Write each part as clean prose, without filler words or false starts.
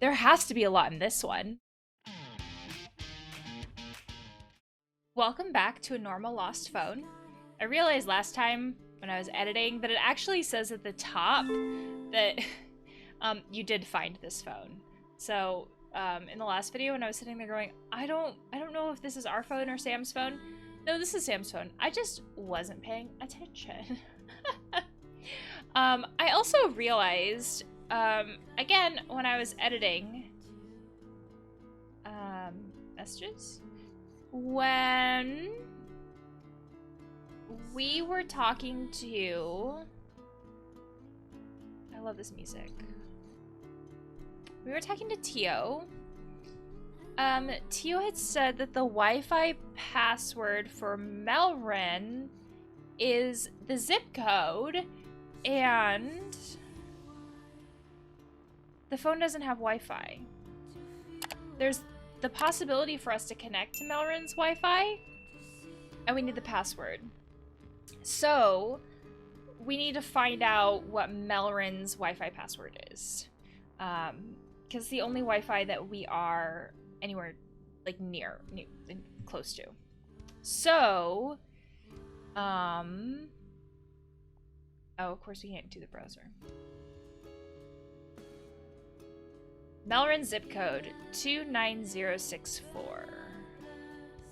There has to be a lot in this one. Welcome back to A Normal Lost Phone. I realized last time when I was editing that it actually says at the top that you did find this phone. So in the last video when I was sitting there going, I don't know if this is our phone or Sam's phone. No, this is Sam's phone. I just wasn't paying attention. I also realized, again, when I was editing messages, when we were talking to, I love this music. We were talking to Tio. Tio had said that the Wi-Fi password for Melrin is the zip code, and the phone doesn't have Wi-Fi. There's the possibility for us to connect to Melrin's Wi-Fi, and we need the password. So we need to find out what Melrin's Wi-Fi password is, because the only Wi-Fi that we are anywhere like near close to. So oh, of course we can't do the browser. Melrin zip code 29064.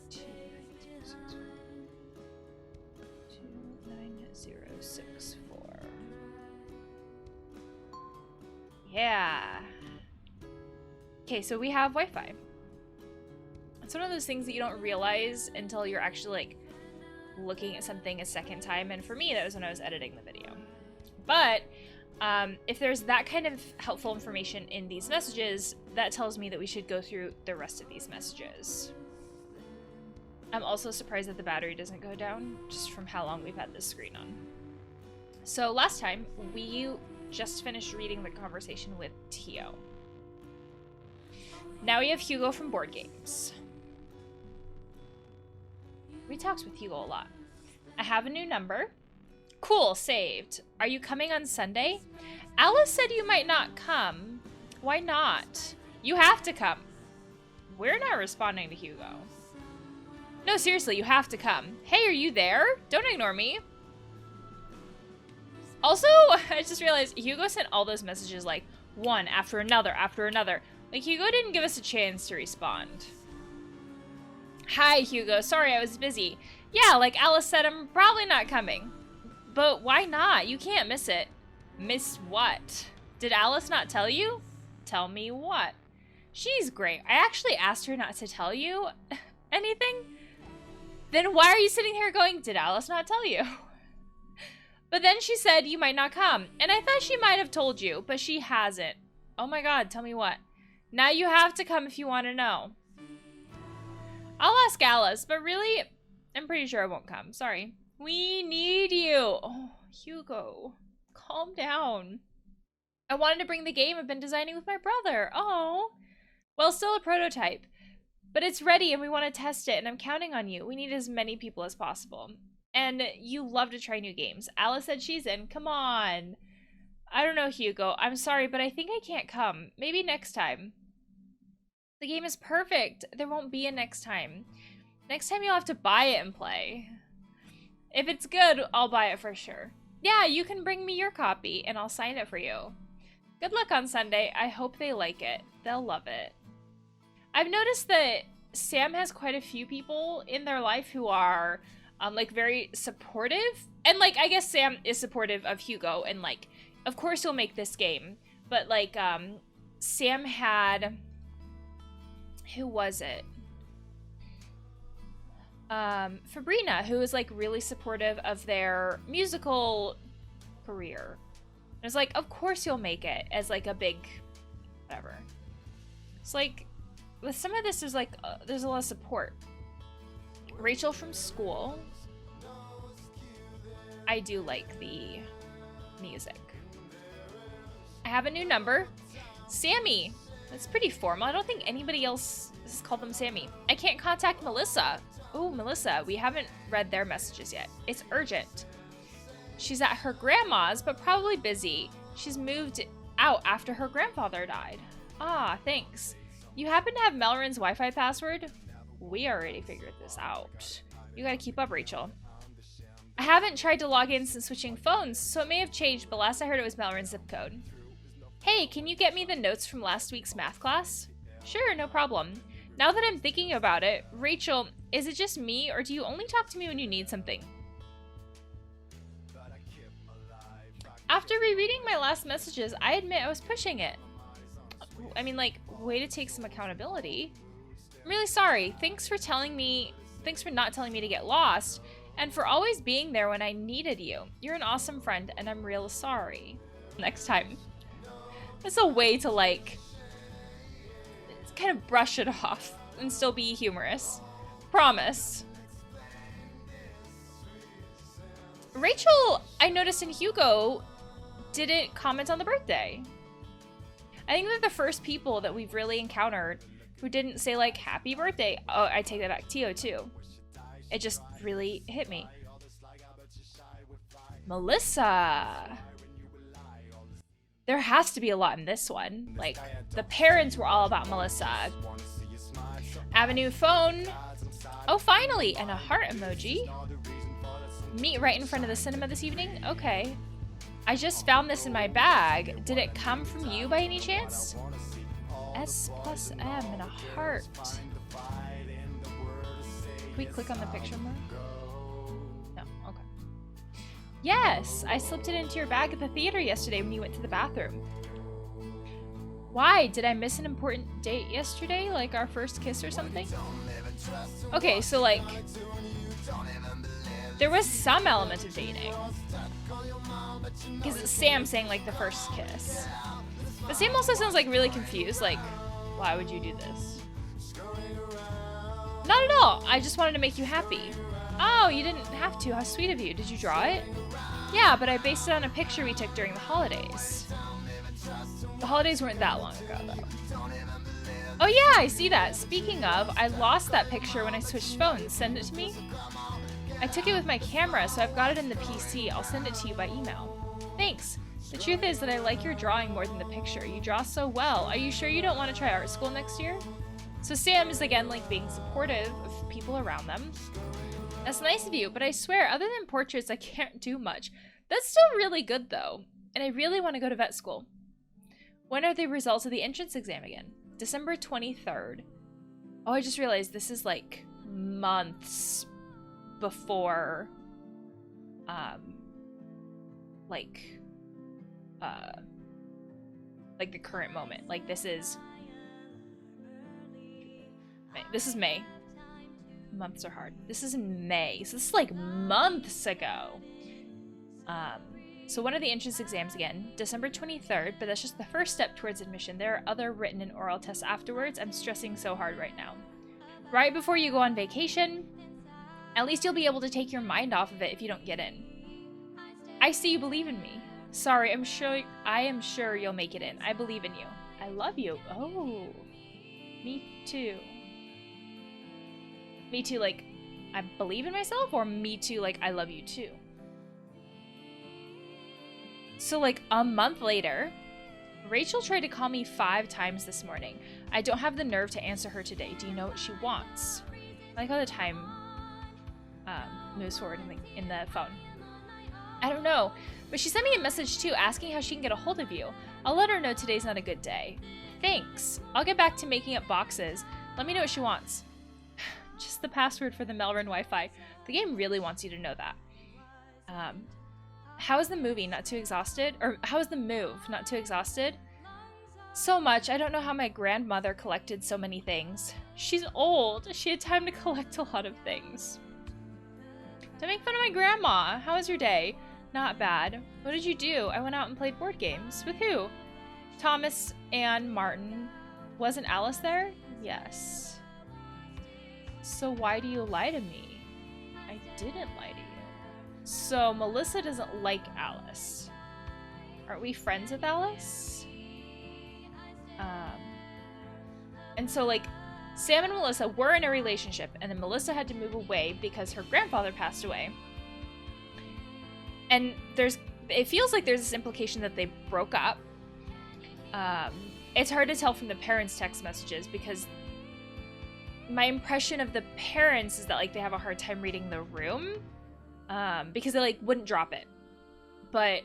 29064. Yeah. Okay, so we have Wi-Fi. It's one of those things that you don't realize until you're actually like looking at something a second time, and for me that was when I was editing the video. But if there's that kind of helpful information in these messages, that tells me that we should go through the rest of these messages. I'm also surprised that the battery doesn't go down, just from how long we've had this screen on. So last time, we just finished reading the conversation with Tio. Now we have Hugo from Board Games. We talked with Hugo a lot. I have a new number. Cool, saved. Are you coming on Sunday? Alice said you might not come. Why not? You have to come. We're not responding to Hugo. No, seriously, you have to come. Hey, are you there? Don't ignore me. Also, I just realized Hugo sent all those messages like one after another after another. Like, Hugo didn't give us a chance to respond. Hi, Hugo. Sorry, I was busy. Yeah, like Alice said, I'm probably not coming. But why not? You can't miss it. Miss what? Did Alice not tell you? Tell me what? She's great. I actually asked her not to tell you anything. Then why are you sitting here going, did Alice not tell you? But then she said you might not come. And I thought she might have told you, but she hasn't. Oh my God, tell me what? Now you have to come if you want to know. I'll ask Alice, but really, I'm pretty sure I won't come. Sorry. We need you. Oh, Hugo, calm down. I wanted to bring the game I've been designing with my brother. Oh, well, still a prototype, but it's ready and we want to test it and I'm counting on you. We need as many people as possible. And you love to try new games. Alice said she's in. Come on. I don't know, Hugo. I'm sorry, but I think I can't come. Maybe next time. The game is perfect. There won't be a next time. Next time you'll have to buy it and play. If it's good, I'll buy it for sure. Yeah, you can bring me your copy and I'll sign it for you. Good luck on Sunday. I hope they like it. They'll love it. I've noticed that Sam has quite a few people in their life who are like very supportive. And like, I guess Sam is supportive of Hugo and like, of course he'll make this game. But like, Sam had, who was it? Fabrina, who is like really supportive of their musical career. And it's like, of course you'll make it as like a big, whatever. It's like, with some of this, there's like, there's a lot of support. Rachel from school. I do like the music. I have a new number. Sammy. That's pretty formal. I don't think anybody else has called them Sammy. I can't contact Melissa. Oh, Melissa, we haven't read their messages yet. It's urgent. She's at her grandma's, but probably busy. She's moved out after her grandfather died. Ah, thanks. You happen to have Melrin's Wi-Fi password? We already figured this out. You gotta keep up, Rachel. I haven't tried to log in since switching phones, so it may have changed, but last I heard it was Melrin's zip code. Hey, can you get me the notes from last week's math class? Sure, no problem. Now that I'm thinking about it, Rachel, is it just me, or do you only talk to me when you need something? After rereading my last messages, I admit I was pushing it. I mean, like, way to take some accountability. I'm really sorry. Thanks for not telling me to get lost, and for always being there when I needed you. You're an awesome friend, and I'm real sorry. Next time. That's a way to, like, kind of brush it off and still be humorous. Promise. Rachel, I noticed in Hugo, didn't comment on the birthday. I think they're the first people that we've really encountered who didn't say, like, happy birthday. Oh, I take that back. Tio, too. It just really hit me. Melissa. There has to be a lot in this one. Like, the parents were all about Melissa. Avenue phone. Oh, finally. And a heart emoji. Meet right in front of the cinema this evening? Okay. I just found this in my bag. Did it come from you by any chance? S+M and a heart. Can we click on the picture more? No, okay. Yes, I slipped it into your bag at the theater yesterday when you went to the bathroom. Why? Did I miss an important date yesterday? Like our first kiss or something? Okay, so like, there was some element of dating. Because it's Sam saying like the first kiss. But Sam also sounds like really confused, like, why would you do this? Not at all. I just wanted to make you happy. Oh, you didn't have to. How sweet of you. Did you draw it? Yeah, but I based it on a picture we took during the holidays. The holidays weren't that long ago, though. Oh yeah, I see that. Speaking of, I lost that picture when I switched phones. Send it to me? I took it with my camera, so I've got it in the PC. I'll send it to you by email. Thanks. The truth is that I like your drawing more than the picture. You draw so well. Are you sure you don't want to try art school next year? So Sam is again like being supportive of people around them. That's nice of you, but I swear, other than portraits, I can't do much. That's still really good though, and I really want to go to vet school. When are the results of the entrance exam again? December 23rd. Oh, I just realized this is like months before, like the current moment. Like this is May. Months are hard. This is in May, so this is like months ago. So when are the entrance exams again? December 23rd, but that's just the first step towards admission. There are other written and oral tests afterwards. I'm stressing so hard right now. Right before you go on vacation, at least you'll be able to take your mind off of it if you don't get in. I see you believe in me. Sorry, I am sure you'll make it in. I believe in you. I love you. Oh, me too. Me too, like, I believe in myself, or me too, like, I love you too. So, like, a month later, Rachel tried to call me 5 times this morning. I don't have the nerve to answer her today. Do you know what she wants? I like how the time moves forward in the phone. I don't know, but she sent me a message too, asking how she can get a hold of you. I'll let her know today's not a good day. Thanks. I'll get back to making up boxes. Let me know what she wants. Just the password for the Melrin Wi-Fi. The game really wants you to know that. How is the movie? Not too exhausted? Or how is the move? Not too exhausted? So much. I don't know how my grandmother collected so many things. She's old. She had time to collect a lot of things. Don't make fun of my grandma. How was your day? Not bad. What did you do? I went out and played board games. With who? Thomas and Martin. Wasn't Alice there? Yes. So why do you lie to me? I didn't lie to you. So Melissa doesn't like Alice. Aren't we friends with Alice? And so like Sam and Melissa were in a relationship, and then Melissa had to move away because her grandfather passed away. And it feels like there's this implication that they broke up. It's hard to tell from the parents' text messages because my impression of the parents is that like they have a hard time reading the room because they like wouldn't drop it. But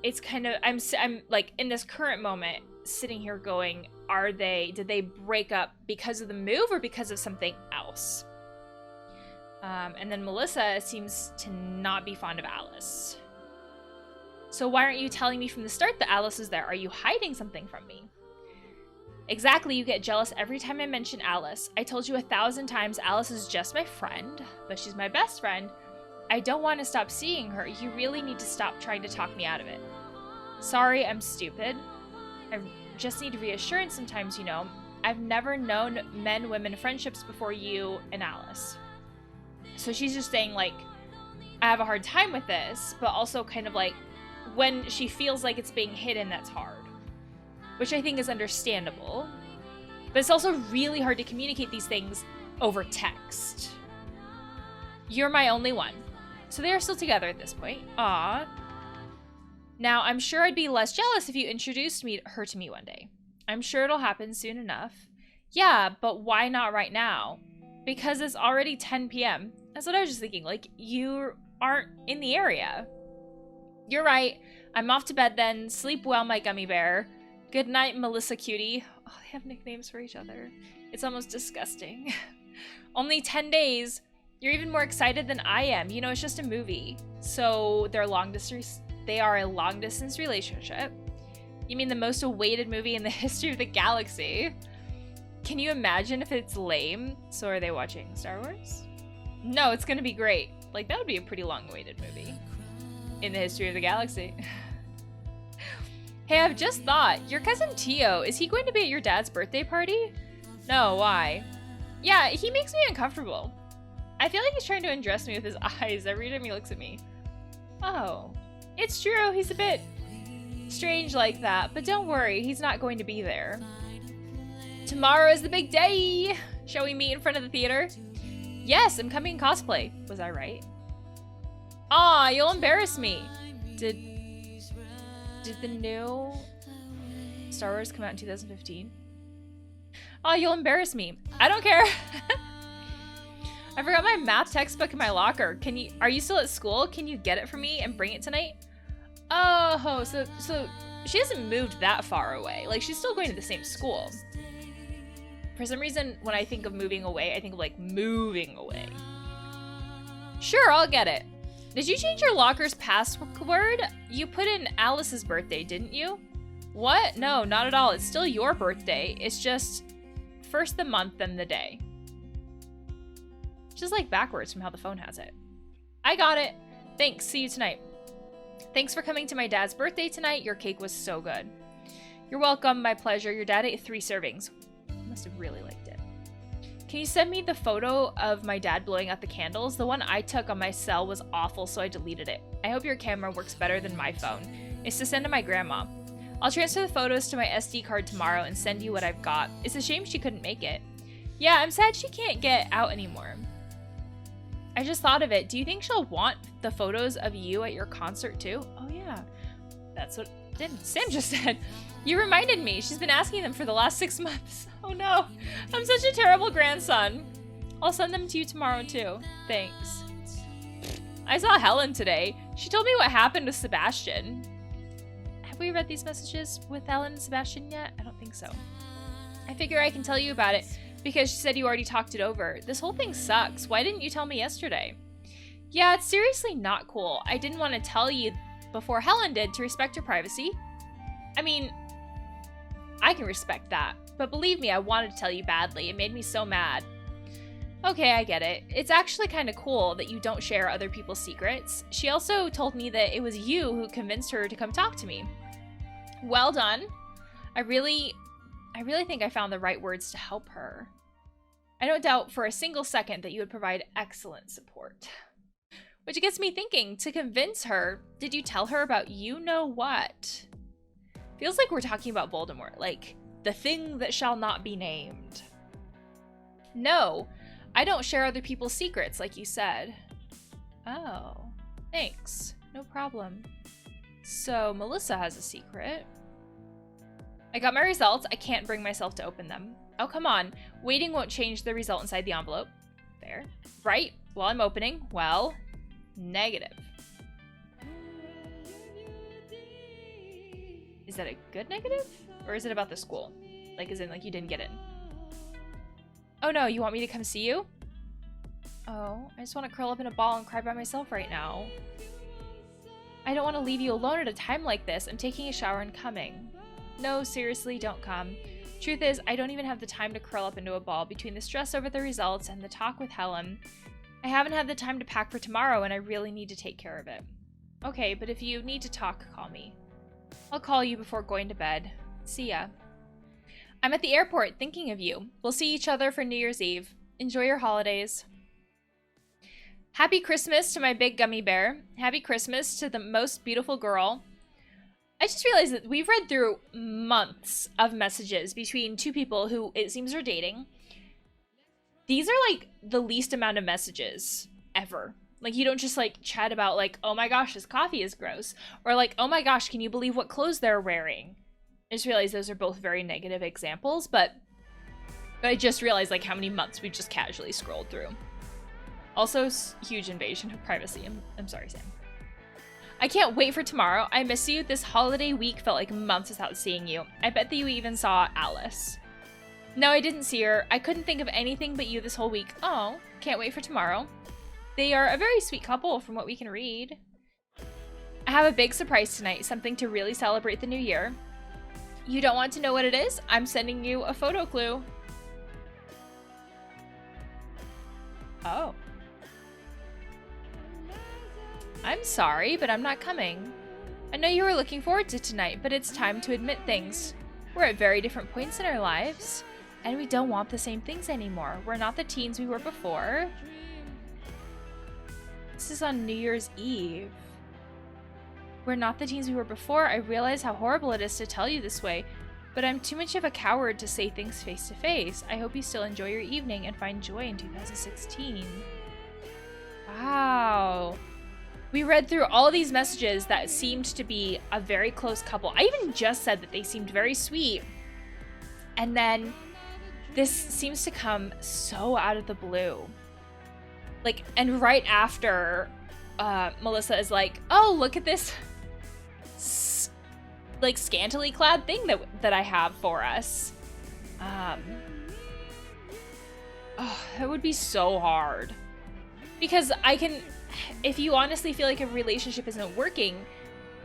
it's kind of, I'm like in this current moment sitting here going, did they break up because of the move or because of something else? And then Melissa seems to not be fond of Alice. So why aren't you telling me from the start that Alice is there? Are you hiding something from me? Exactly, you get jealous every time I mention Alice. I told you 1,000 times Alice is just my friend, but she's my best friend. I don't want to stop seeing her. You really need to stop trying to talk me out of it. Sorry, I'm stupid. I just need reassurance sometimes, you know. I've never known men-women friendships before you and Alice. So she's just saying, like, I have a hard time with this, but also kind of like, when she feels like it's being hidden, that's hard. Which I think is understandable. But it's also really hard to communicate these things over text. You're my only one. So they are still together at this point. Aww. Now, I'm sure I'd be less jealous if you introduced her to me one day. I'm sure it'll happen soon enough. Yeah, but why not right now? Because it's already 10 p.m. That's what I was just thinking. Like, you aren't in the area. You're right. I'm off to bed then. Sleep well, my gummy bear. Good night, Melissa cutie. Oh, they have nicknames for each other. It's almost disgusting. Only 10 days. You're even more excited than I am. You know, it's just a movie. So they are a long-distance relationship. You mean the most awaited movie in the history of the galaxy? Can you imagine if it's lame? So are they watching Star Wars? No, it's gonna be great. Like, that would be a pretty long-awaited movie in the history of the galaxy. Hey, I've just thought, your cousin Tio, is he going to be at your dad's birthday party? No, why? Yeah, he makes me uncomfortable. I feel like he's trying to undress me with his eyes every time he looks at me. Oh, it's true, he's a bit strange like that, but don't worry, he's not going to be there. Tomorrow is the big day! Shall we meet in front of the theater? Yes, I'm coming in cosplay. Was I right? Aw, you'll embarrass me. Did the new Star Wars come out in 2015? Oh, you'll embarrass me. I don't care. I forgot my math textbook in my locker. Are you still at school? Can you get it for me and bring it tonight? Oh, so she hasn't moved that far away. Like, she's still going to the same school. For some reason, when I think of moving away, I think of like moving away. Sure, I'll get it. Did you change your locker's password? You put in Alice's birthday, didn't you? What? No, not at all. It's still your birthday. It's just first the month, then the day. Just like backwards from how the phone has it. I got it. Thanks. See you tonight. Thanks for coming to my dad's birthday tonight. Your cake was so good. You're welcome. My pleasure. Your dad ate 3 servings. Must have really liked it. Can you send me the photo of my dad blowing out the candles? The one I took on my cell was awful, so I deleted it. I hope your camera works better than my phone. It's to send to my grandma. I'll transfer the photos to my SD card tomorrow and send you what I've got. It's a shame she couldn't make it. Yeah, I'm sad she can't get out anymore. I just thought of it. Do you think she'll want the photos of you at your concert too? Oh yeah, that's what Sam just said. You reminded me. She's been asking them for the last 6 months. Oh no, I'm such a terrible grandson. I'll send them to you tomorrow too. Thanks. I saw Helen today. She told me what happened with Sebastian. Have we read these messages with Helen and Sebastian yet? I don't think so. I figure I can tell you about it because she said you already talked it over. This whole thing sucks. Why didn't you tell me yesterday? Yeah, it's seriously not cool. I didn't want to tell you before Helen did to respect your privacy. I mean, I can respect that, but believe me, I wanted to tell you badly. It made me so mad. Okay, I get it. It's actually kind of cool that you don't share other people's secrets. She also told me that it was you who convinced her to come talk to me. Well done. I really think I found the right words to help her. I don't doubt for a single second that you would provide excellent support. Which gets me thinking, to convince her, did you tell her about you-know-what? Feels like we're talking about Voldemort, like the thing that shall not be named. No, I don't share other people's secrets, like you said. Oh, thanks. No problem. So, Melissa has a secret. I got my results. I can't bring myself to open them. Oh, come on. Waiting won't change the result inside the envelope. There. Right. While I'm opening. Well, negative. Is that a good negative? Or is it about the school? Like, as in, like, you didn't get in? Oh, no. You want me to come see you? Oh, I just want to curl up in a ball and cry by myself right now. I don't want to leave you alone at a time like this. I'm taking a shower and coming. No, seriously, don't come. Truth is, I don't even have the time to curl up into a ball between the stress over the results and the talk with Helen. I haven't had the time to pack for tomorrow, and I really need to take care of it. Okay, but if you need to talk, call me. I'll call you before going to bed. See ya. I'm at the airport thinking of you. We'll see each other for New Year's Eve. Enjoy your holidays. Happy Christmas to my big gummy bear. Happy Christmas to the most beautiful girl. I just realized that we've read through months of messages between two people who it seems are dating. These are like the least amount of messages ever. Like, you don't just like chat about like, oh my gosh, this coffee is gross. Or like, oh my gosh, can you believe what clothes they're wearing? I just realized those are both very negative examples, but I just realized like how many months we just casually scrolled through. Also, huge invasion of privacy. I'm sorry, Sam. I can't wait for tomorrow. I miss you. This holiday week felt like months without seeing you. I bet that you even saw Alice. No, I didn't see her. I couldn't think of anything but you this whole week. Oh, can't wait for tomorrow. They are a very sweet couple from what we can read. I have a big surprise tonight, something to really celebrate the new year. You don't want to know what it is? I'm sending you a photo clue. Oh. I'm sorry, but I'm not coming. I know you were looking forward to tonight, but it's time to admit things. We're at very different points in our lives, and we don't want the same things anymore. We're not the teens we were before. This is on New Year's Eve. We're not the teens we were before. I realize how horrible it is to tell you this way, but I'm too much of a coward to say things face to face. I hope you still enjoy your evening and find joy in 2016. Wow. We read through all these messages that seemed to be a very close couple. I even just said that they seemed very sweet. And then this seems to come so out of the blue. Like, and right after Melissa is like, oh, look at this like scantily clad thing that I have for us. Oh, that would be so hard. Because if you honestly feel like a relationship isn't working,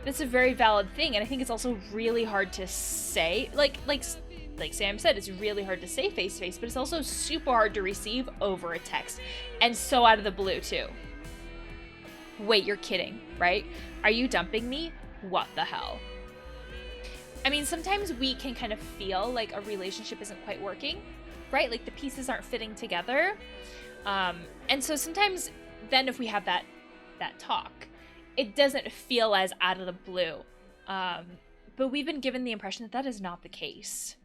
that's a very valid thing. And I think it's also really hard to say, like Sam said, it's really hard to say face to face, but it's also super hard to receive over a text. And so out of the blue too. Wait, you're kidding, right? Are you dumping me? What the hell? I mean, sometimes we can kind of feel like a relationship isn't quite working, right? Like the pieces aren't fitting together. And so sometimes then if we have that talk, it doesn't feel as out of the blue. But we've been given the impression that that is not the case.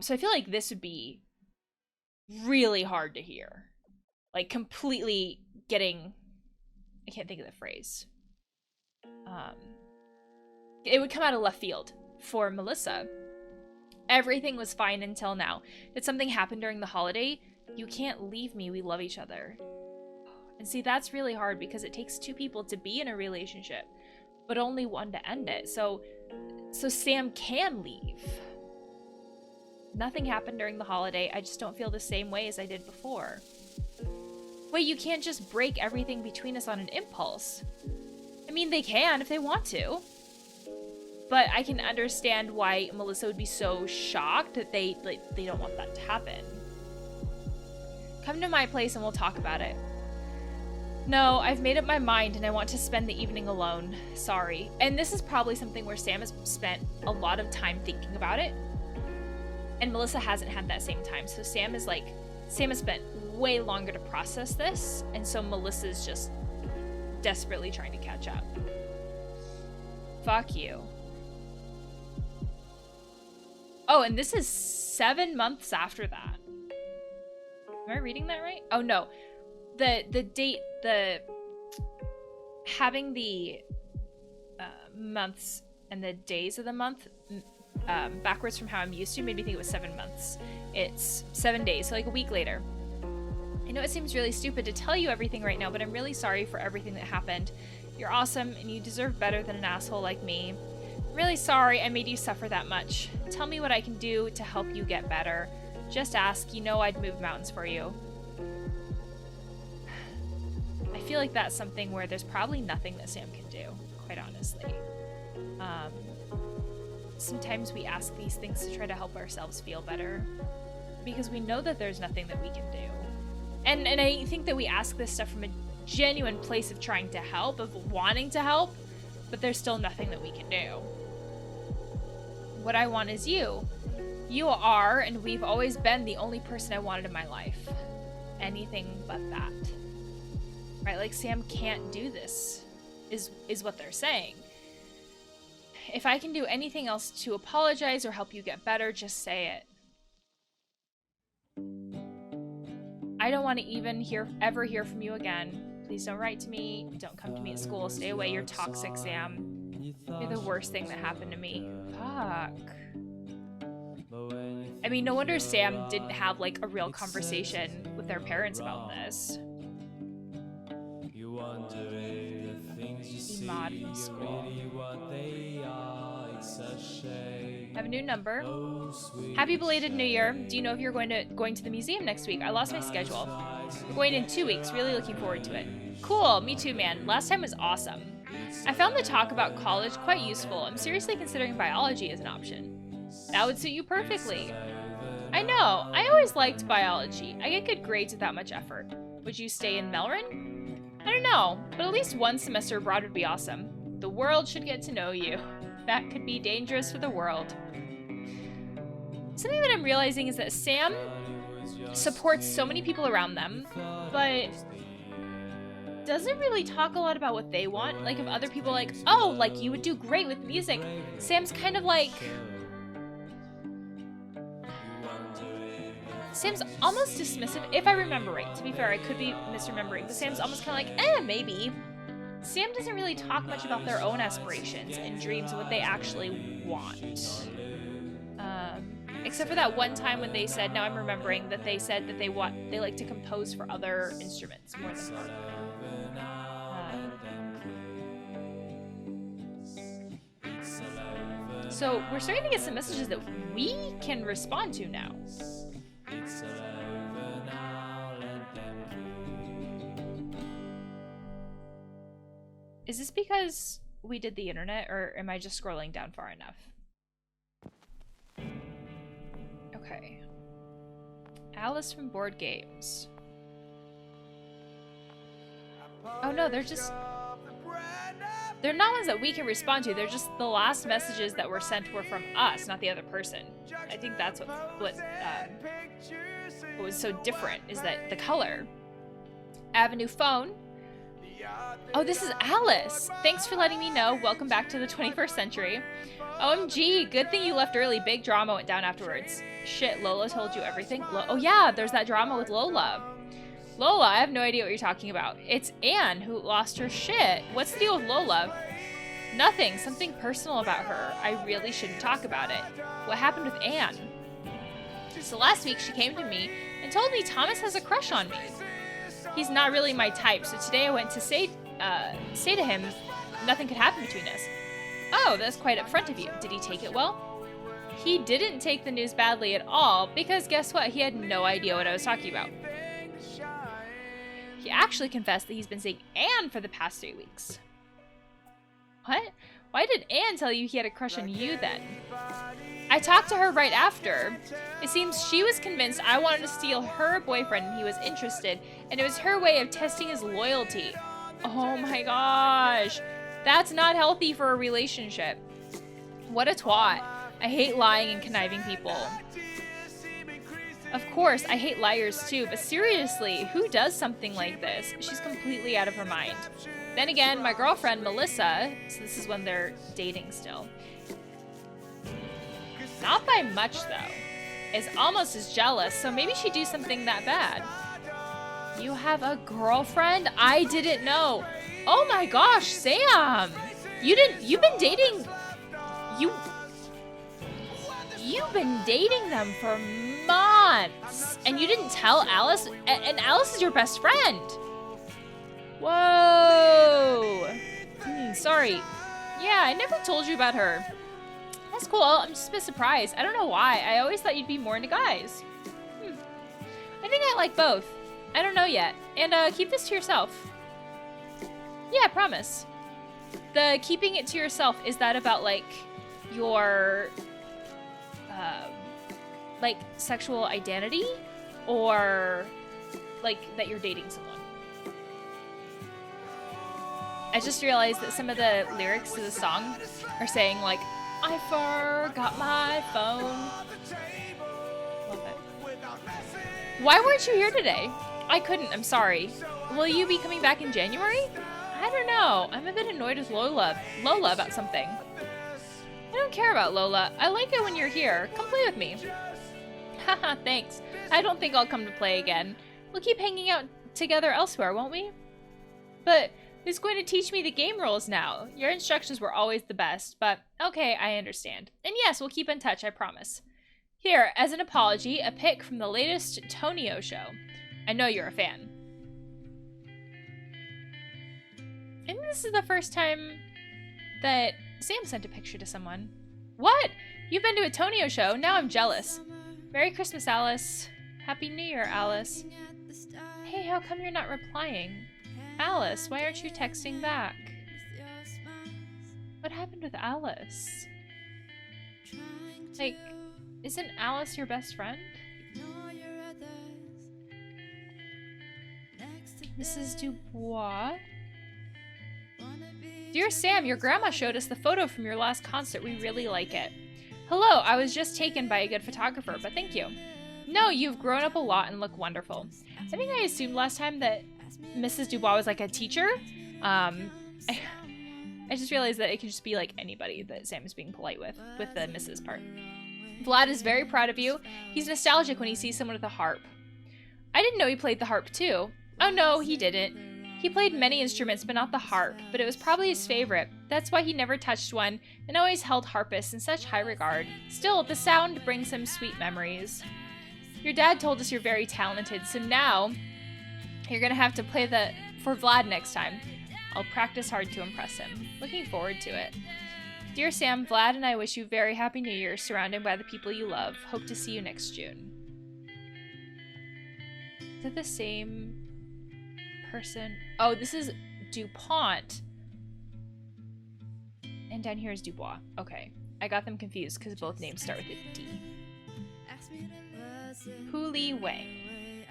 So I feel like this would be really hard to hear. Like completely getting, I can't think of the phrase. It would come out of left field for Melissa. Everything was fine until now. Did something happen during the holiday? You can't leave me. We love each other. And see, that's really hard because it takes two people to be in a relationship, but only one to end it. So Sam can leave. Nothing happened during the holiday. I just don't feel the same way as I did before. Wait, you can't just break everything between us on an impulse. I mean, they can if they want to. But I can understand why Melissa would be so shocked that they don't want that to happen. Come to my place and we'll talk about it. No, I've made up my mind and I want to spend the evening alone. Sorry. And this is probably something where Sam has spent a lot of time thinking about it. And Melissa hasn't had that same time. So Sam has spent way longer to process this. And so Melissa's just desperately trying to catch up. Fuck you. Oh, and this is 7 months after that. Am I reading that right? Oh, no. The date, having the months and the days of the month backwards from how I'm used to, made me think it was 7 months. It's 7 days, so like a week later. I know it seems really stupid to tell you everything right now, but I'm really sorry for everything that happened. You're awesome, and you deserve better than an asshole like me. I'm really sorry I made you suffer that much. Tell me what I can do to help you get better. Just ask. You know I'd move mountains for you. I feel like that's something where there's probably nothing that Sam can do, quite honestly. Sometimes we ask these things to try to help ourselves feel better because we know that there's nothing that we can do. And I think that we ask this stuff from a genuine place of trying to help, of wanting to help, but there's still nothing that we can do. What I want is you. You are, and we've always been, the only person I wanted in my life. Anything but that. Right? Like, Sam can't do this, is what they're saying. If I can do anything else to apologize or help you get better, just say it. I don't want to even ever hear from you again. Please don't write to me. Don't come to me at school. Stay away. You're toxic, Sam. You're the worst thing that happened to me. Fuck. I mean, no wonder Sam didn't have, like, a real conversation with their parents about this. Mod from school. I have a new number. Happy belated New Year. Do you know if you're going to the museum next week? I lost my schedule. We're going in 2 weeks. Really looking forward to it. Cool. Me too, man. Last time was awesome. I found the talk about college quite useful. I'm seriously considering biology as an option. That would suit you perfectly. I know. I always liked biology. I get good grades without much effort. Would you stay in Melrin? I don't know, but at least one semester abroad would be awesome. The world should get to know you. That could be dangerous for the world. Something that I'm realizing is that Sam supports so many people around them, but doesn't really talk a lot about what they want. Like, if other people are like, oh, like, you would do great with music, Sam's kind of like... Sam's almost dismissive, if I remember right. To be fair, I could be misremembering, but Sam's almost kind of like, maybe. Sam doesn't really talk much about their own aspirations and dreams and what they actually want. Except for that one time when they said, now I'm remembering, that they said that they like to compose for other instruments more than harp. So we're starting to get some messages that we can respond to now. Is this because we did the internet, or am I just scrolling down far enough? Okay. Alice from Board Games. Oh no, they're not ones that we can respond to. They're just the last messages that were sent were from us, not the other person. I think that's what was so different, is that the color. I have a new phone. Oh, this is Alice. Thanks for letting me know. Welcome back to the 21st century. OMG, good thing you left early. Big drama went down afterwards. Shit, Lola told you everything? Oh yeah, there's that drama with Lola. Lola, I have no idea what you're talking about. It's Anne who lost her shit. What's the deal with Lola? Nothing. Something personal about her. I really shouldn't talk about it. What happened with Anne? So last week she came to me and told me Thomas has a crush on me. He's not really my type, so today I went to say to him nothing could happen between us. Oh, that's quite upfront of you. Did he take it well? He didn't take the news badly at all, because guess what? He had no idea what I was talking about. He actually confessed that he's been seeing Anne for the past 3 weeks. What? Why did Anne tell you he had a crush on you then? I talked to her right after. It seems she was convinced I wanted to steal her boyfriend and he was interested, and it was her way of testing his loyalty. Oh my gosh. That's not healthy for a relationship. What a twat. I hate lying and conniving people. Of course, I hate liars too, but seriously, who does something like this? She's completely out of her mind. Then again, my girlfriend, Melissa, so this is when they're dating still, not by much though, is almost as jealous, so maybe she'd do something that bad. You have a girlfriend? I didn't know. Oh my gosh, Sam! You've been dating, You've been dating them for months, and you didn't tell Alice? And Alice is your best friend. Whoa. Sorry. Yeah, I never told you about her. That's cool. I'm just a bit surprised. I don't know why. I always thought you'd be more into guys. I think I like both. I don't know yet. And keep this to yourself. Yeah, I promise. The keeping it to yourself, is that about like your like sexual identity, or like that you're dating someone? I just realized that some of the lyrics to the song are saying like, I forgot my phone. Love it. Why weren't you here today? I couldn't, I'm sorry. Will you be coming back in January? I don't know. I'm a bit annoyed with Lola about something. I don't care about Lola. I like it when you're here. Come play with me. Haha, thanks. I don't think I'll come to play again. We'll keep hanging out together elsewhere, won't we? But who's going to teach me the game rules now? Your instructions were always the best, but okay, I understand. And yes, we'll keep in touch, I promise. Here, as an apology, a pic from the latest Tonio show. I know you're a fan. I think this is the first time that Sam sent a picture to someone. What? You've been to a Tonio show? Now I'm jealous. Merry Christmas, Alice. Happy New Year, Alice. Hey, how come you're not replying? Alice, why aren't you texting back? What happened with Alice? Like, isn't Alice your best friend? Mrs. Dubois? Dear Sam, your grandma showed us the photo from your last concert. We really like it. Hello, I was just taken by a good photographer, but thank you. No, you've grown up a lot and look wonderful. I think I assumed last time that Mrs. Dubois was like a teacher. I just realized that it could just be like anybody that Sam is being polite with the Mrs. part. Vlad is very proud of you. He's nostalgic when he sees someone with a harp. I didn't know he played the harp too. Oh no, he didn't. He played many instruments, but not the harp, but it was probably his favorite. That's why he never touched one and always held harpists in such high regard. Still, the sound brings him sweet memories. Your dad told us you're very talented, so now you're gonna have to play for Vlad next time. I'll practice hard to impress him. Looking forward to it. Dear Sam, Vlad and I wish you a very happy New Year, surrounded by the people you love. Hope to see you next June. Is it the same person? Oh, this is DuPont. And down here is Dubois. Okay. I got them confused because both names start with a D. Huli Wang.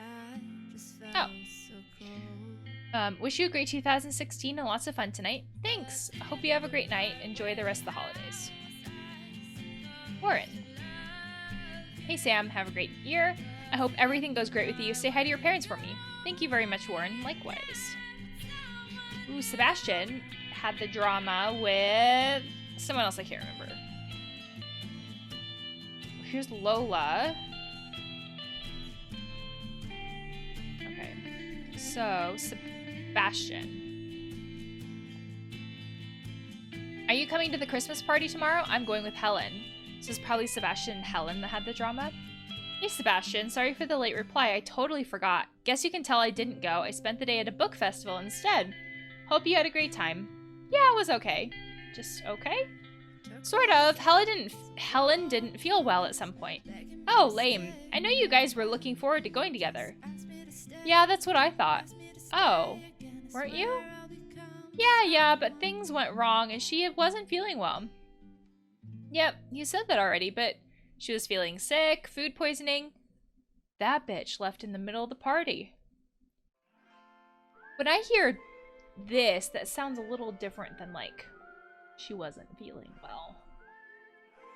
Oh. Wish you a great 2016 and lots of fun tonight. Thanks. I hope you have a great night. Enjoy the rest of the holidays. Warren. Hey Sam, have a great year. I hope everything goes great with you. Say hi to your parents for me. Thank you very much, Warren. Likewise. Ooh, Sebastian had the drama with someone else I can't remember. Here's Lola. Okay. So, Sebastian. Are you coming to the Christmas party tomorrow? I'm going with Helen. So it's probably Sebastian and Helen that had the drama. Hey Sebastian, sorry for the late reply. I totally forgot. Guess you can tell I didn't go. I spent the day at a book festival instead. Hope you had a great time. Yeah, it was okay. Just okay? Sort of. Helen didn't feel well at some point. Oh, lame. I know you guys were looking forward to going together. Yeah, that's what I thought. Oh, weren't you? Yeah, but things went wrong and she wasn't feeling well. Yep, you said that already, but she was feeling sick, food poisoning. That bitch left in the middle of the party. When I hear this, that sounds a little different than like, she wasn't feeling well.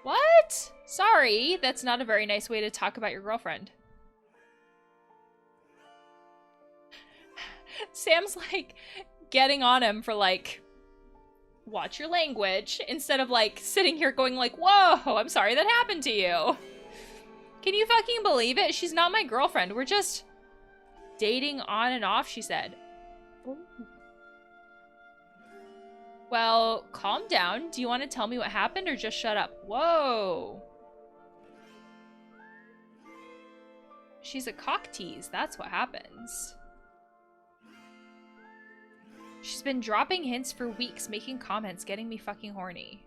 What? Sorry, that's not a very nice way to talk about your girlfriend. Sam's like getting on him for like, watch your language, instead of like sitting here going like, whoa, I'm sorry that happened to you. Can you fucking believe it? She's not my girlfriend. We're just dating on and off, she said. Ooh. Well, calm down. Do you want to tell me what happened or just shut up? Whoa. She's a cock tease. That's what happens. She's been dropping hints for weeks, making comments, getting me fucking horny.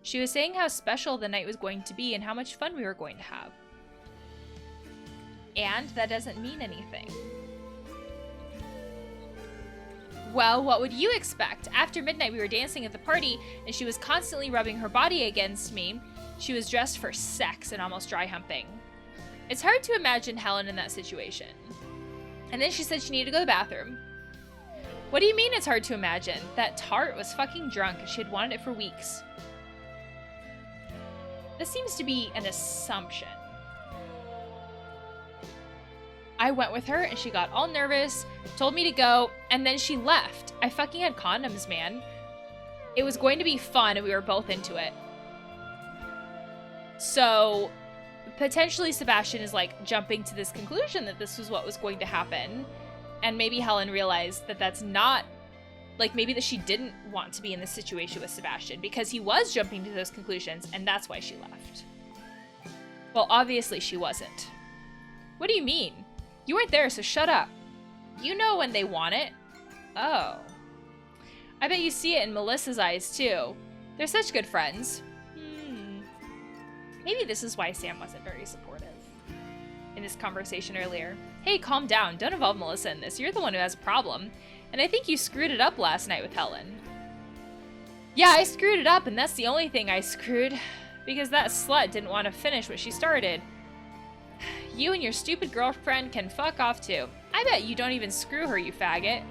She was saying how special the night was going to be and how much fun we were going to have. And that doesn't mean anything. Well, what would you expect? After midnight, we were dancing at the party, and she was constantly rubbing her body against me. She was dressed for sex and almost dry humping. It's hard to imagine Helen in that situation. And then she said she needed to go to the bathroom. What do you mean it's hard to imagine? That tart was fucking drunk, and she had wanted it for weeks. This seems to be an assumption. I went with her and she got all nervous, told me to go, and then she left. I fucking had condoms, man. It was going to be fun and we were both into it. So, potentially Sebastian is like jumping to this conclusion that this was what was going to happen. And maybe Helen realized that that's not, like maybe that she didn't want to be in this situation with Sebastian because he was jumping to those conclusions and that's why she left. Well, obviously she wasn't. What do you mean? You weren't there, so shut up. You know when they want it. Oh. I bet you see it in Melissa's eyes, too. They're such good friends. Maybe this is why Sam wasn't very supportive in this conversation earlier. Hey, calm down. Don't involve Melissa in this. You're the one who has a problem. And I think you screwed it up last night with Helen. Yeah, I screwed it up, and that's the only thing I screwed. Because that slut didn't want to finish what she started. You and your stupid girlfriend can fuck off too. I bet you don't even screw her, you faggot.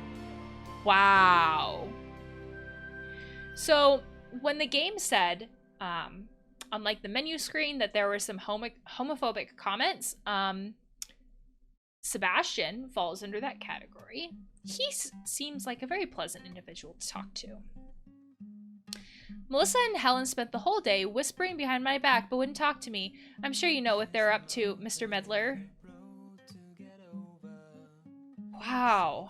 Wow. So, when the game said, on like the menu screen that there were some homophobic comments, Sebastian falls under that category. He seems like a very pleasant individual to talk to. Melissa and Helen spent the whole day whispering behind my back but wouldn't talk to me. I'm sure you know what they're up to, Mr. Medler. Wow.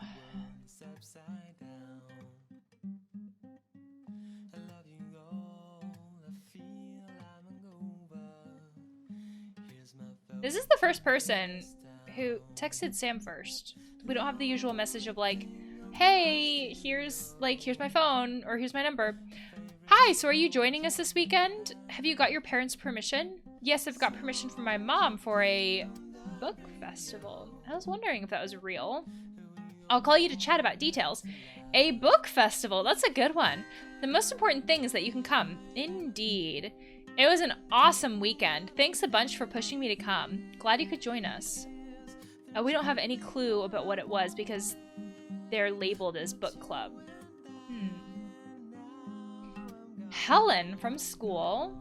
This is the first person who texted Sam first. We don't have the usual message of like, hey, here's my phone or here's my number. Hi, so are you joining us this weekend? Have you got your parents' permission? Yes, I've got permission from my mom for a book festival. I was wondering if that was real. I'll call you to chat about details. A book festival, that's a good one. The most important thing is that you can come. Indeed. It was an awesome weekend. Thanks a bunch for pushing me to come. Glad you could join us. We don't have any clue about what it was because they're labeled as book club. Helen from school.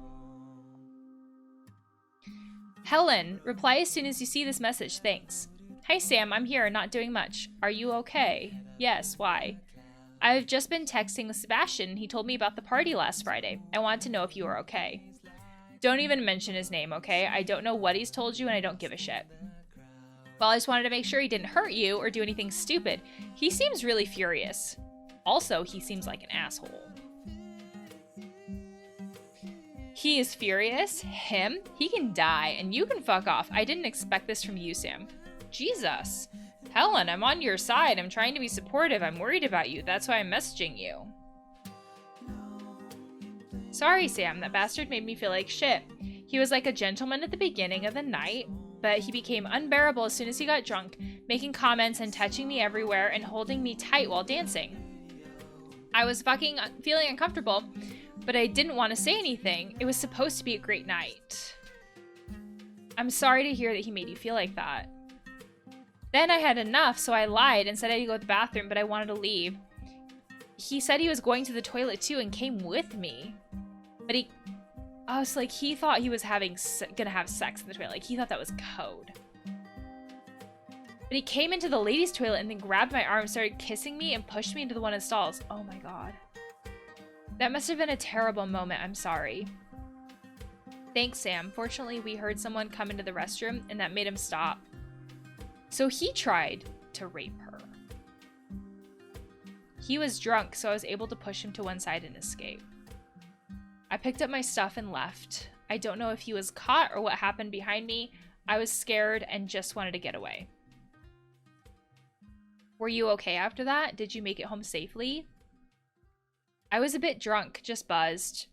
Helen, reply as soon as you see this message. Thanks. Hi, Sam. I'm here, not doing much. Are you okay? Yes, why? I've just been texting with Sebastian. He told me about the party last Friday. I wanted to know if you were okay. Don't even mention his name, okay? I don't know what he's told you and I don't give a shit. Well, I just wanted to make sure he didn't hurt you or do anything stupid. He seems really furious. Also, he seems like an asshole. He is furious? Him? He can die, and you can fuck off. I didn't expect this from you, Sam. Jesus. Helen, I'm on your side. I'm trying to be supportive. I'm worried about you. That's why I'm messaging you. Sorry, Sam. That bastard made me feel like shit. He was like a gentleman at the beginning of the night, but he became unbearable as soon as he got drunk, making comments and touching me everywhere and holding me tight while dancing. I was fucking feeling uncomfortable, but I didn't want to say anything. It was supposed to be a great night. I'm sorry to hear that he made you feel like that. Then I had enough, so I lied and said I had to go to the bathroom, but I wanted to leave. He said he was going to the toilet too and came with me. But I was like, he thought he was gonna have sex in the toilet. Like, he thought that was code. But he came into the ladies' toilet and then grabbed my arm, started kissing me, and pushed me into the one of the stalls. Oh my god. That must have been a terrible moment. I'm sorry. Thanks, Sam. Fortunately, we heard someone come into the restroom, and that made him stop. So he tried to rape her. He was drunk, so I was able to push him to one side and escape. I picked up my stuff and left. I don't know if he was caught or what happened behind me. I was scared and just wanted to get away. Were you okay after that? Did you make it home safely? I was a bit drunk, just buzzed.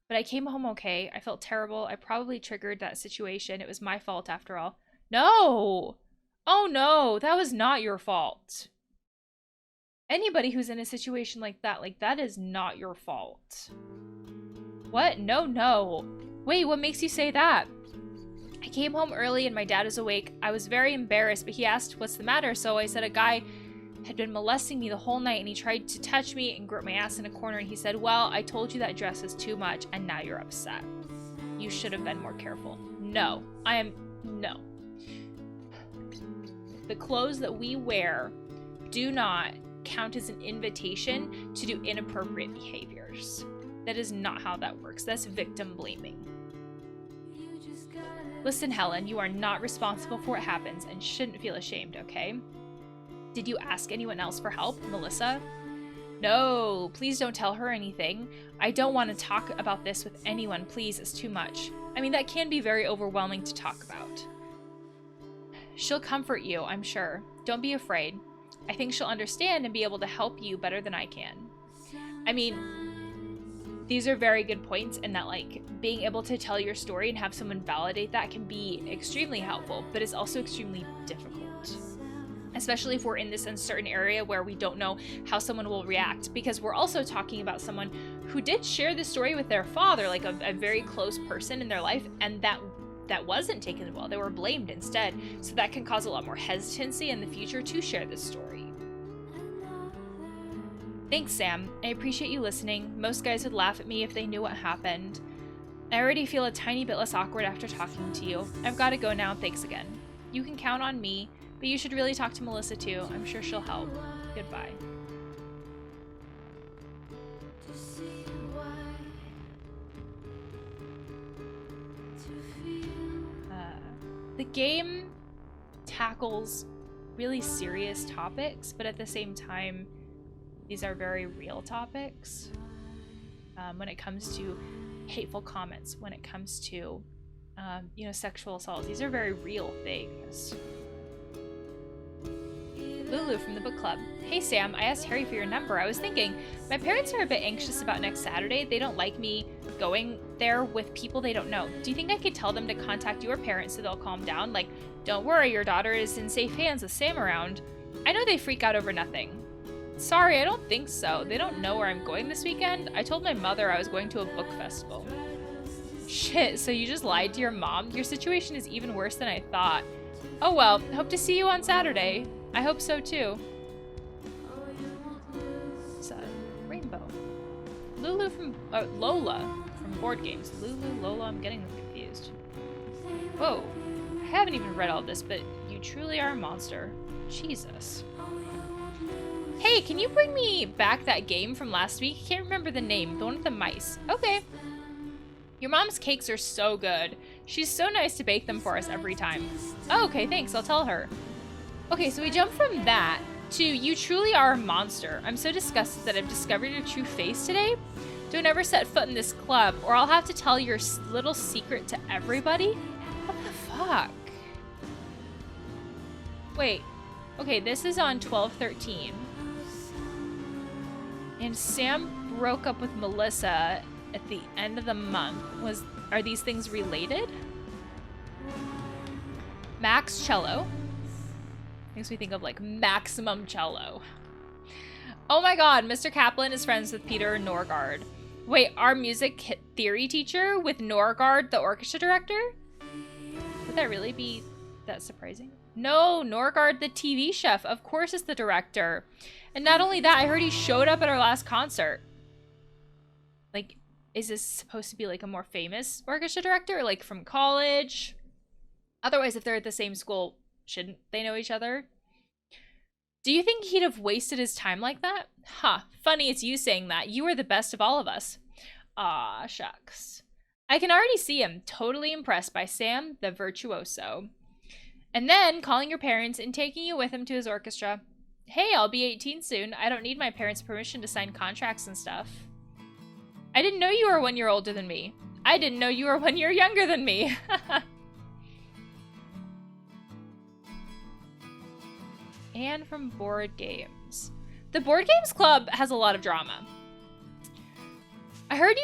But I came home okay. I felt terrible. I probably triggered that situation. It was my fault after all. No! Oh no, that was not your fault. Anybody who's in a situation like, that is not your fault. What? No, no. Wait, what makes you say that? I came home early and my dad was awake. I was very embarrassed, but he asked, what's the matter? So I said a guy had been molesting me the whole night and he tried to touch me and grip my ass in a corner and he said, well, I told you that dress is too much and now you're upset. You should have been more careful. No, no. The clothes that we wear do not count as an invitation to do inappropriate behaviors. That is not how that works. That's victim blaming. Listen, Helen, you are not responsible for what happens and shouldn't feel ashamed, okay? Did you ask anyone else for help, Melissa? No, please don't tell her anything. I don't want to talk about this with anyone, please, it's too much. I mean, that can be very overwhelming to talk about. She'll comfort you, I'm sure. Don't be afraid. I think she'll understand and be able to help you better than I can. I mean, these are very good points in that, like, being able to tell your story and have someone validate that can be extremely helpful, but it's also extremely difficult. Especially if we're in this uncertain area where we don't know how someone will react, because we're also talking about someone who did share this story with their father, like a very close person in their life, and that wasn't taken well. They were blamed instead. So that can cause a lot more hesitancy in the future to share this story. Thanks, Sam. I appreciate you listening. Most guys would laugh at me if they knew what happened. I already feel a tiny bit less awkward after talking to you. I've got to go now. Thanks again. You can count on me, but you should really talk to Melissa too. I'm sure she'll help. Goodbye. The game tackles really serious topics, but at the same time, these are very real topics. When it comes to hateful comments, when it comes to, sexual assault, these are very real things. Lulu from the book club. Hey Sam, I asked Harry for your number. I was thinking, my parents are a bit anxious about next Saturday. They don't like me going there with people they don't know. Do you think I could tell them to contact your parents so they'll calm down? Like, don't worry, your daughter is in safe hands with Sam around. I know they freak out over nothing. Sorry, I don't think so. They don't know where I'm going this weekend. I told my mother I was going to a book festival. Shit, so you just lied to your mom? Your situation is even worse than I thought. Oh well, hope to see you on Saturday. I hope so too. It's a rainbow. Lola from Board Games. Lola, I'm getting confused. Whoa, I haven't even read all this, but you truly are a monster. Jesus. Hey, can you bring me back that game from last week? I can't remember the name. The one with the mice. Okay. Your mom's cakes are so good. She's so nice to bake them for us every time. Oh, okay, thanks. I'll tell her. Okay, so we jump from that to you truly are a monster. I'm so disgusted that I've discovered your true face today. Don't ever set foot in this club or I'll have to tell your little secret to everybody. What the fuck? Wait. Okay, this is on 12/13. And Sam broke up with Melissa at the end of the month. Are these things related? Max Cello. Makes me think of like Maximum Cello. Oh my god, Mr. Kaplan is friends with Peter Norgard. Wait, our music theory teacher with Norgard, the orchestra director? Would that really be that surprising? No, Norgard, the TV chef, of course is the director. And not only that, I heard he showed up at our last concert. Like, is this supposed to be like a more famous orchestra director, like from college? Otherwise, if they're at the same school, shouldn't they know each other? Do you think he'd have wasted his time like that? Huh, funny it's you saying that. You are the best of all of us. Aw, shucks. I can already see him, totally impressed by Sam, the virtuoso. And then calling your parents and taking you with him to his orchestra. Hey, I'll be 18 soon. I don't need my parents' permission to sign contracts and stuff. I didn't know you were 1 year older than me. I didn't know you were 1 year younger than me. And from board games. The Board Games Club has a lot of drama. I heard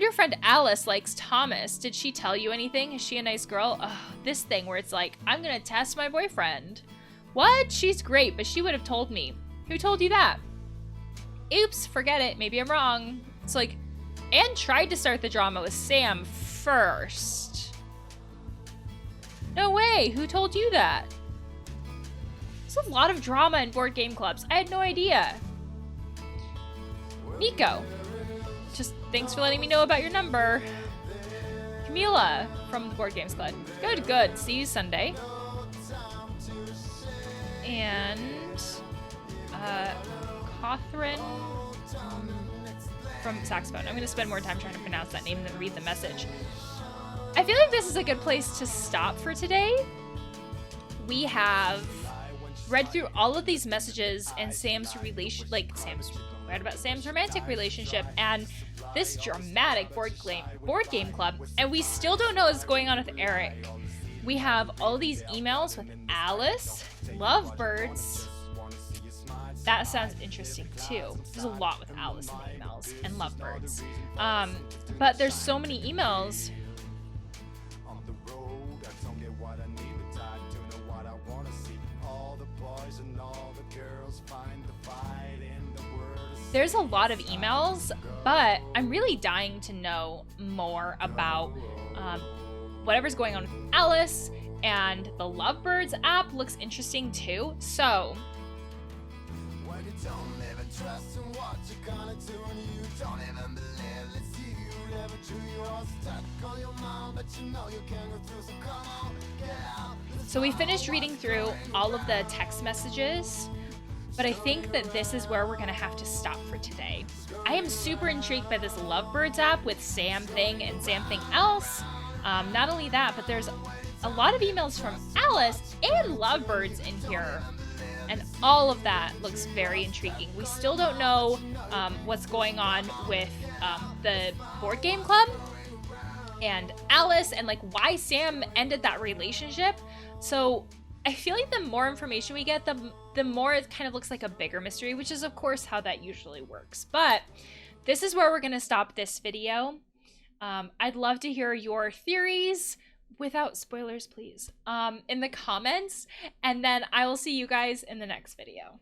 your friend Alice likes Thomas. Did she tell you anything? Is she a nice girl? Ugh, this thing where it's like, I'm gonna test my boyfriend. What? She's great, but she would have told me. Who told you that? Oops, forget it. Maybe I'm wrong. It's like, Anne tried to start the drama with Sam first. No way. Who told you that? There's a lot of drama in board game clubs. I had no idea. Nico. Just thanks for letting me know about your number. Camila from the Board Games Club. Good, good. See you Sunday. And Catherine from Saxophone. I'm going to spend more time trying to pronounce that name than read the message. I feel like this is a good place to stop for today. We have read through all of these messages and Sam's read about Sam's romantic relationship and this dramatic board game club, and we still don't know what's going on with Eric. We have all these emails with Alice, lovebirds. That sounds interesting too. There's a lot with Alice in the emails and lovebirds. But there's so many emails. There's a lot of emails, but I'm really dying to know more about whatever's going on with Alice, and the Lovebirds app looks interesting too. So we finished reading through all of the text messages, but I think that this is where we're gonna have to stop for today. I am super intrigued by this Lovebirds app with Sam Thing and Sam Thing Else. Not only that, but there's a lot of emails from Alice and Lovebirds in here. And all of that looks very intriguing. We still don't know what's going on with the board game club and Alice and like why Sam ended that relationship. So I feel like the more information we get, the more it kind of looks like a bigger mystery, which is of course how that usually works. But this is where we're gonna stop this video. I'd love to hear your theories, without spoilers please, in the comments, and then I will see you guys in the next video.